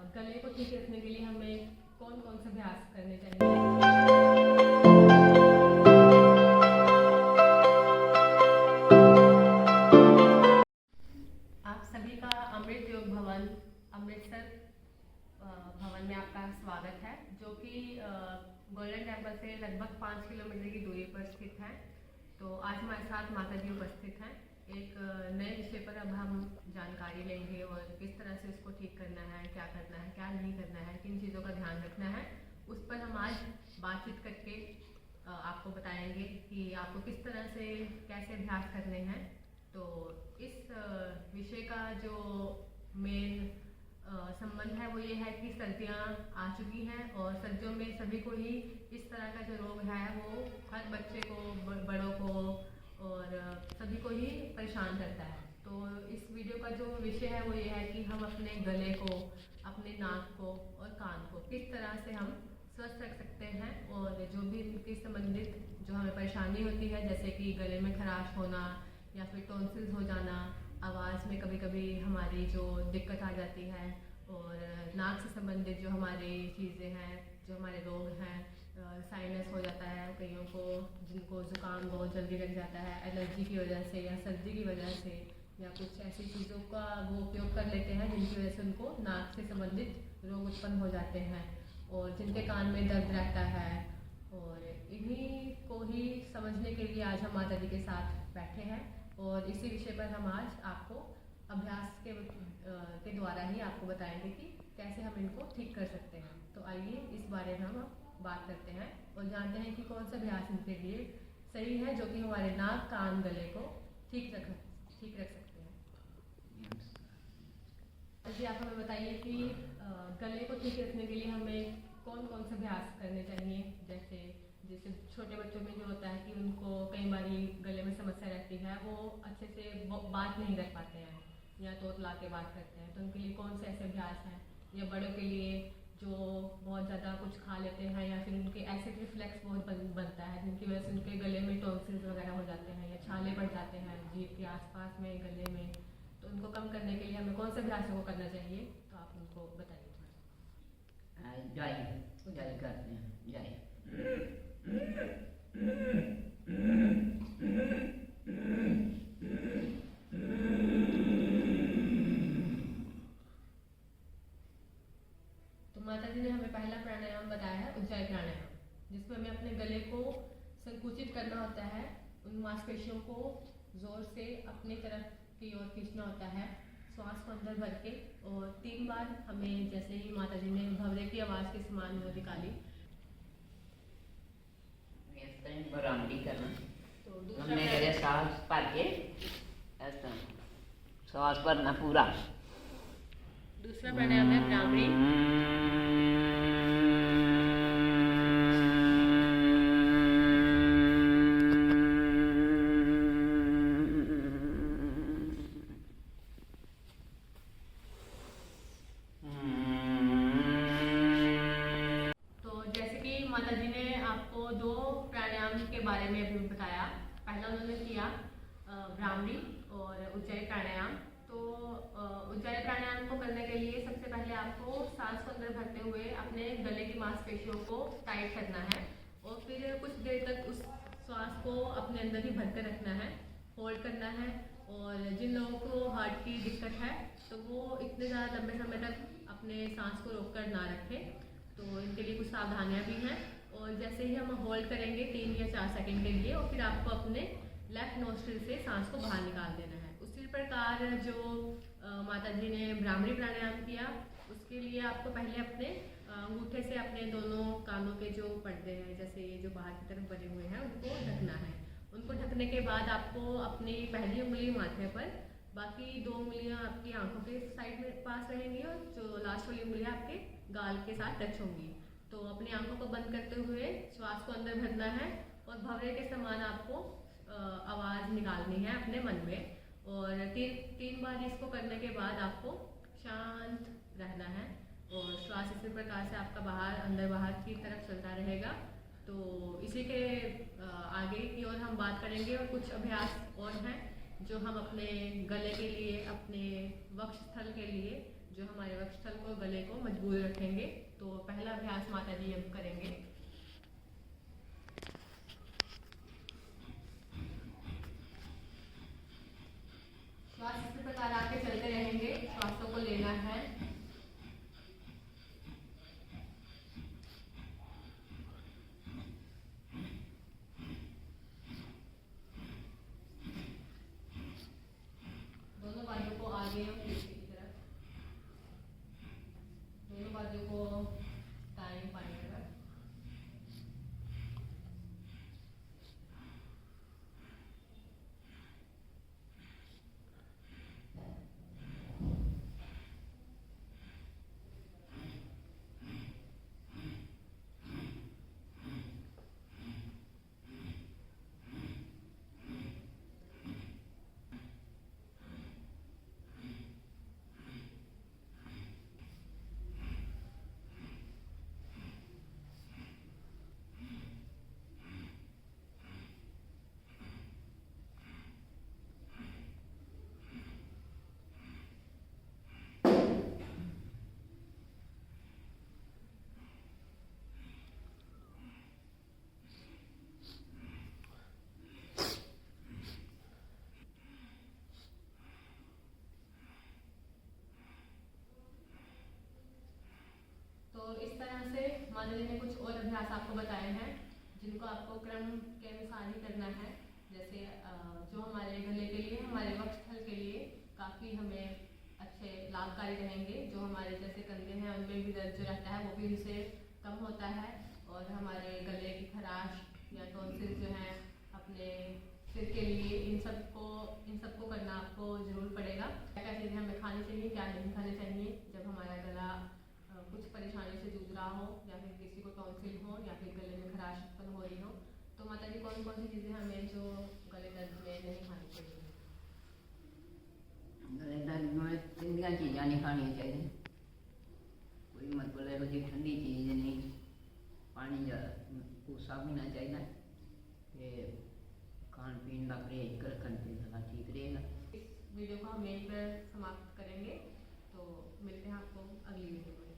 गले को ठीक रखने के लिए हमें कौन कौन से अभ्यास करने चाहिए। आप सभी का अमृत योग भवन अमृतसर भवन में आपका स्वागत है, जो कि गोल्डन टेम्पल से लगभग 5 किलोमीटर की दूरी पर स्थित है। तो आज हमारे साथ माता जी उपस्थित हैं। एक नए विषय पर अब हम जानकारी लेंगे और किस तरह से उसको ठीक करना है, क्या करना है, क्या नहीं करना है, किन चीज़ों का ध्यान रखना है, उस पर हम आज बातचीत करके आपको बताएंगे कि आपको किस तरह से कैसे अभ्यास करने हैं। तो इस विषय का जो मेन संबंध है वो ये है कि सर्दियाँ आ चुकी हैं और सर्दियों में सभी को ही इस तरह का जो रोग है वो हर बच्चे को, बड़ों को और सभी को ही परेशान करता है। तो इस वीडियो का जो विषय है वो ये है कि हम अपने गले को, अपने नाक को और कान को किस तरह से हम स्वस्थ रख सकते हैं, और जो भी इनके संबंधित जो हमें परेशानी होती है, जैसे कि गले में खराश होना या फिर टॉन्सिल्स हो जाना, आवाज़ में कभी कभी हमारी जो दिक्कत आ जाती है, और नाक से संबंधित जो हमारी चीज़ें हैं, जो हमारे रोग हैं, साइनस हो जाता है कईयों को, जिनको ज़ुकाम बहुत जल्दी लग जाता है एलर्जी की वजह से या सर्दी की वजह से, या कुछ ऐसी चीज़ों का वो उपयोग कर लेते हैं जिनकी वजह से उनको नाक से संबंधित रोग उत्पन्न हो जाते हैं, और जिनके कान में दर्द रहता है। और इन्हीं को ही समझने के लिए आज हम माता जी के साथ बैठे हैं, और इसी विषय पर हम आज आपको अभ्यास के द्वारा ही आपको बताएंगे कि कैसे हम इनको ठीक कर सकते हैं। तो आइए इस बारे में हम बात करते हैं और जानते हैं कि कौन सा अभ्यास इनके लिए सही है, जो कि हमारे नाक, कान, गले को ठीक रख सकते हैं। जी, आप हमें बताइए कि गले को ठीक रखने के लिए हमें कौन कौन से अभ्यास करने चाहिए। जैसे छोटे बच्चों में जो होता है कि उनको कई बार गले में समस्या रहती है, वो अच्छे से बात नहीं कर पाते हैं या तोतला के बात करते हैं, तो उनके लिए कौन से ऐसे अभ्यास हैं। या बड़ों के लिए जो बहुत ज़्यादा कुछ खा लेते हैं या फिर उनके एसिड रिफ्लेक्स बहुत बनता है, जिनकी वजह से उनके गले में टॉन्सिल्स वगैरह हो जाते हैं या छाले पड़ जाते हैं जीभ के आसपास में, गले में। तो उनको कम करने के लिए हमें कौन से अभ्यासों को करना चाहिए, तो आप उनको बताइए थोड़ा। जय करते हैं। जय तो माता जी ने हमें पहला प्राणायाम बताया है उज्जाई प्राणायाम, जिसमें हमें अपने गले को संकुचित करना होता है, उन मांसपेशियों को जोर से अपनी तरफ की ओर खींचना होता है, श्वास को अंदर भर के, और 3 बार हमें, जैसे ही माता जी ने भवरे की आवाज़ के समान वो निकाली। बरामदी करना, तो हमने मेरे सांस भर के ऐसा सांस भरना पूरा। दूसरा प्राणायाम है भ्रामरी। माता जी ने आपको 2 प्राणायाम के बारे में अभी बताया। पहला उन्होंने किया भ्रामरी और उज्जाई प्राणायाम। तो उज्जाई प्राणायाम को करने के लिए सबसे पहले आपको सांस को अंदर भरते हुए अपने गले की मांसपेशियों को टाइट करना है, और फिर कुछ देर तक उस श्वास को अपने अंदर ही भरकर रखना है, होल्ड करना है। और जिन लोगों को हार्ट की दिक्कत है तो वो इतने ज़्यादा लंबे समय तक अपने सांस को रोक कर ना रखें, तो इनके लिए कुछ सावधानियां भी हैं। और जैसे ही हम होल्ड करेंगे 3 या 4 सेकंड के लिए, और फिर आपको अपने लेफ्ट नोस्ट्रिल से सांस को बाहर निकाल देना है। उसी प्रकार जो माता जी ने भ्रामरी प्राणायाम किया, उसके लिए आपको पहले अपने अंगूठे से अपने दोनों कानों के जो पर्दे हैं, जैसे ये जो बाहर की तरफ बने हुए हैं, उनको ढकना है। उनको ढकने के बाद आपको अपनी पहली उंगली माथे पर, बाकी 2 उंगलियां आपकी आंखों के साइड में पास रहेंगी, और जो लास्ट वाली उंगलियां आपके गाल के साथ टच होंगी। तो अपनी आंखों को बंद करते हुए श्वास को अंदर भरना है, और भंवरे के समान आपको आवाज़ निकालनी है अपने मन में। और 3 बार इसको करने के बाद आपको शांत रहना है, और श्वास इसी प्रकार से आपका बाहर अंदर बाहर की तरफ चलता रहेगा। तो इसी के आगे की ओर हम बात करेंगे, और कुछ अभ्यास और हैं जो हम अपने गले के लिए, अपने वक्ष स्थल के लिए जो हमारे वक्षस्थल को, गले को मजबूत रखेंगे। तो पहला अभ्यास माता जी हम करेंगे। श्वास इस प्रकार आके चलते रहेंगे, श्वासों को लेना है। दोनों बाजू को आगे और पीछे की तरफ, दोनों बाजू को दाएं बाएं तरफ। तो इस तरह से माता जी ने कुछ और अभ्यास आपको बताए हैं, जिनको आपको क्रम के अनुसार ही करना है। जैसे जो हमारे गले के लिए, हमारे वक्षस्थल के लिए काफ़ी हमें अच्छे लाभकारी रहेंगे। जो हमारे जैसे कंधे हैं उनमें भी दर्द जो रहता है वो भी उनसे कम होता है। और हमारे गले की खराश या टॉन्सिल जो हैं अपने सिर के लिए, इन सबको करना आपको ज़रूर पड़ेगा। क्या क्या चीज़ें हमें खानी चाहिए, क्या नहीं खानी चाहिए जब हमारा गला कुछ परेशानी से जूझ रहा हो, या फिर किसी को टॉन्सिल हो, या फिर गले में खराश उत्पन्न हो रही हो। तो माता जी कौन कौन सी चीज़ें हमें जो गले दर्द में नहीं खानी चाहिए? गले दर्द में ठंडिया चीज़ा नहीं खानी चाहिए, कोई मतलब यहो जी ठंडी चीज़ नहीं, पानी कोसा पीना चाहिए, खान पीन का परहेज रखने से ठीक रहेगा। इस वीडियो को हम यहीं पर समाप्त करेंगे। तो मिलते हैं आपको अगली वीडियो में।